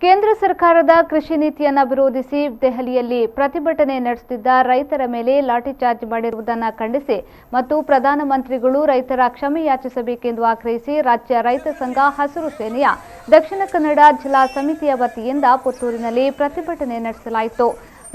ಕೇಂದ್ರ ಸರ್ಕಾರದ ಕೃಷಿ ನೀತಿಯನ್ನು ವಿರೋಧಿಸಿ ದೆಹಲಿಯಲ್ಲಿ ಪ್ರತಿಭಟನೆ ನಡೆಸುತ್ತಿದ್ದ ರೈತರ ಮೇಲೆ ಲಾಠಿ ಚಾರ್ಜ್ ಮಾಡಿರುವುದನ್ನು ಖಂಡಿಸಿ ಮತ್ತು ಪ್ರಧಾನಮಂತ್ರಿಗಳು ರೈತರ ಕ್ಷಮೆ ಯಾಚಿಸಬೇಕೆಂದು ಆಗ್ರಹಿಸಿ ರಾಜ್ಯ ರೈತ ಸಂಘ ಹಸಿರು ಸೇನೆಯ ದಕ್ಷಿಣ ಕನ್ನಡ ಜಿಲ್ಲಾ ಸಮಿತಿಯ ವತಿಯಿಂದ ಪುತ್ತೂರಿನಲ್ಲಿ ಪ್ರತಿಭಟನೆ ನಡೆಸಲಾಯಿತು.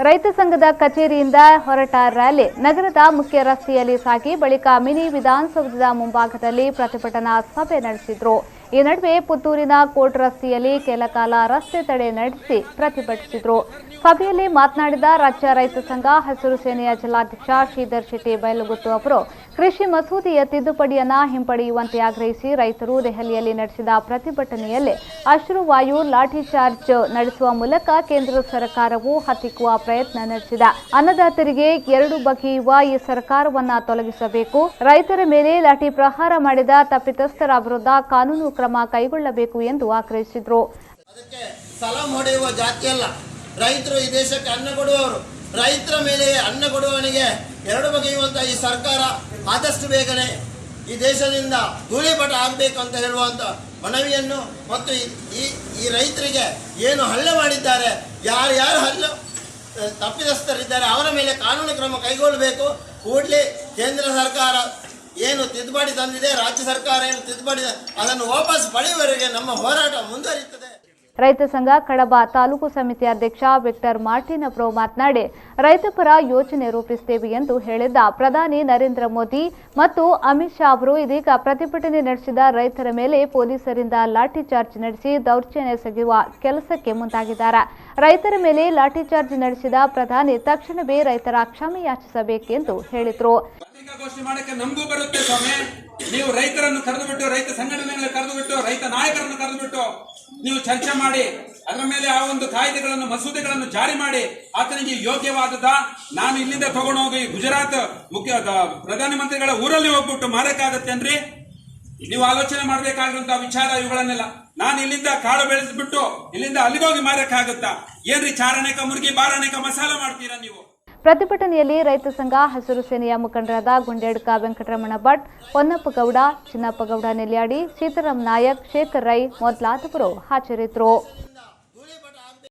ರೈತ ಸಂಘದ ಕಚೇರಿಯಿಂದ ಹೊರಟ ರ್ಯಾಲಿ ನಗರದ ಮುಖ್ಯ ರಸ್ತೆಯಲ್ಲಿ ಸಾಗಿ ಬಳಿಕ ಮಿನಿ ವಿಧಾನಸೌಧದ ಮುಂಭಾಗದಲ್ಲಿ ಪ್ರತಿಭಟನಾ ಸಭೆ ನಡೆಸಿದರು. ಈ ನಡುವೆ ಪುತ್ತೂರಿನ ಕೋರ್ಟ್ ರಸ್ತೆಯಲ್ಲಿ ಕೆಲಕಾಲ ರಸ್ತೆ ತಡೆ ನಡೆಸಿ ಪ್ರತಿಭಟಿಸಿದರು. ಸಭೆಯಲ್ಲಿ ಮಾತನಾಡಿದ ರಾಜ್ಯ ರೈತ ಸಂಘ ಹಸಿರು ಸೇನೆಯ ಜಿಲ್ಲಾಧ್ಯಕ್ಷ ಶ್ರೀಧರ್ ಶೆಟ್ಟಿ ಬೈಲಗುತ್ತು ಅವರು ಕೃಷಿ ಮಸೂದೆಯ ತಿದ್ದುಪಡಿಯನ್ನು ಹಿಂಪಡೆಯುವಂತೆ ಆಗ್ರಹಿಸಿ ರೈತರು ದೆಹಲಿಯಲ್ಲಿ ನಡೆಸಿದ ಪ್ರತಿಭಟನೆಯಲ್ಲಿ ಅಶ್ರುವಾಯು ಲಾಠಿ ಚಾರ್ಜ್ ನಡೆಸುವ ಮೂಲಕ ಕೇಂದ್ರ ಸರ್ಕಾರವು ಹತ್ತಿಕ್ಕುವ ಪ್ರಯತ್ನ ನಡೆಸಿದೆ. ಅನ್ನದಾತರಿಗೆ ಎರಡು ಬಗೆಯುವ ಈ ಸರ್ಕಾರವನ್ನ ತೊಲಗಿಸಬೇಕು, ರೈತರ ಮೇಲೆ ಲಾಠಿ ಪ್ರಹಾರ ಮಾಡಿದ ತಪ್ಪಿತಸ್ಥರ ವಿರುದ್ಧ ಕಾನೂನು ಕ್ರಮ ಕೈಗೊಳ್ಳಬೇಕು ಎಂದು ಆಗ್ರಹಿಸಿದರು. ಸಲಾಂ ಹೊಡೆಯುವ ಜಾತಿಯಲ್ಲ, ರೈತರು ಈ ದೇಶಕ್ಕೆ ಅನ್ನ ಕೊಡುವವರು. ರೈತರ ಮೇಲೆ ಅನ್ನ ಕೊಡುವವನಿಗೆ ಎರಡು ಬಗೆಯುವಂತಹ ಈ ಸರ್ಕಾರ ಆದಷ್ಟು ಬೇಗನೆ ಈ ದೇಶದಿಂದ ಧೂಳಿಪಟ ಆಗಬೇಕು ಅಂತ ಹೇಳುವಂತ ಮನವಿಯನ್ನು ಮತ್ತು ಈ ರೈತರಿಗೆ ಏನು ಹಲ್ಲೆ ಮಾಡಿದ್ದಾರೆ, ಯಾರು ಹಲ್ಲೆ ತಪ್ಪಿತಸ್ಥರಿದ್ದಾರೆ ಅವರ ಮೇಲೆ ಕಾನೂನು ಕ್ರಮ ಕೈಗೊಳ್ಳಬೇಕು. ಕೂಡಲೇ ಕೇಂದ್ರ ಸರ್ಕಾರ ಏನು ತಿದ್ದುಪಡಿ ತಂದಿದೆ, ರಾಜ್ಯ ಸರ್ಕಾರ ಏನು ತಿದ್ದುಪಡಿ ಅದನ್ನು ವಾಪಸ್ ಪಡೆಯುವವರೆಗೆ ನಮ್ಮ ಹೋರಾಟ ಮುಂದುವರಿಯುತ್ತದೆ. ರೈತ ಸಂಘ ಕಡಬ ತಾಲೂಕು ಸಮಿತಿ ಅಧ್ಯಕ್ಷ ವಿಕ್ಟರ್ ಮಾರ್ಟಿನ್ ಅವರು ಮಾತನಾಡಿ ರೈತ ಪರ ಯೋಜನೆ ರೂಪಿಸುತ್ತೇವೆ ಎಂದು ಹೇಳಿದ್ದ ಪ್ರಧಾನಿ ನರೇಂದ್ರ ಮೋದಿ ಮತ್ತು ಅಮಿತ್ ಶಾ ಅವರು ಇದೀಗ ಪ್ರತಿಭಟನೆ ನಡೆಸಿದ ರೈತರ ಮೇಲೆ ಪೊಲೀಸರಿಂದ ಲಾಠಿ ಚಾರ್ಜ್ ನಡೆಸಿ ದೌರ್ಜನ್ಯ ಎಸಗುವ ಕೆಲಸಕ್ಕೆ ಮುಂದಾಗಿದ್ದಾರೆ. ರೈತರ ಮೇಲೆ ಲಾಠಿ ಚಾರ್ಜ್ ನಡೆಸಿದ ಪ್ರಧಾನಿ ತಕ್ಷಣವೇ ರೈತರ ಕ್ಷಮೆ ಯಾಚಿಸಬೇಕೆಂದು ಹೇಳಿದರು. ನಮಗೂ ಬರುತ್ತೆ ಸ್ವಾಮಿ, ನೀವು ರೈತರನ್ನು ಕರೆದುಬಿಟ್ಟು, ರೈತ ಸಂಘಟನೆಗಳನ್ನು ಕರೆದುಬಿಟ್ಟು, ರೈತ ನಾಯಕರನ್ನು ಕರೆದುಬಿಟ್ಟು ನೀವು ಚರ್ಚೆ ಮಾಡಿ ಅದರ ಮೇಲೆ ಆ ಒಂದು ಕಾಯ್ದೆಗಳನ್ನು ಮಸೂದೆಗಳನ್ನು ಜಾರಿ ಮಾಡಿ ಆತನಿಗೆ ಯೋಗ್ಯವಾದದ ನಾನು ಇಲ್ಲಿಂದ ತಗೊಂಡೋಗಿ ಗುಜರಾತ್ ಪ್ರಧಾನಮಂತ್ರಿಗಳ ಊರಲ್ಲಿ ಹೋಗ್ಬಿಟ್ಟು ಮಾರಕ್ಕಾಗತ್ತೇನ್ರಿ? ನೀವು ಆಲೋಚನೆ ಮಾಡಬೇಕಾಗಿರುವಂತಹ ವಿಚಾರ ಇವುಗಳನ್ನೆಲ್ಲ. ನಾನು ಇಲ್ಲಿಂದ ಕಾಳು ಬೆಳೆದ್ಬಿಟ್ಟು ಇಲ್ಲಿಂದ ಅಲ್ಲಿಗೋಗಿ ಮಾರಕ್ಕಾಗತ್ತಾ? ಏನ್ರಿ ಚಾರಣೆಕ ಮುರುಗಿ ಬಾರಣೆಕ ಮಸಾಲ ಮಾಡ್ತೀರಾ ನೀವು? ಪ್ರತಿಭಟನೆಯಲ್ಲಿ ರೈತ ಸಂಘ ಹಸಿರು ಸೇನೆಯ ಮುಖಂಡರಾದ ಗುಂಡೇಡ್ಕ ವೆಂಕಟರಮಣ ಭಟ್, ಹೊನ್ನಪ್ಪ ಗೌಡ, ಚಿನ್ನಪ್ಪ ಗೌಡ ನೆಲ್ಯಾಡಿ, ಸೀತಾರಾಮ್ ನಾಯಕ್, ಶೇಖರ್ ರೈ ಮೊದಲಾದವರು ಹಾಜರಿದ್ದರು.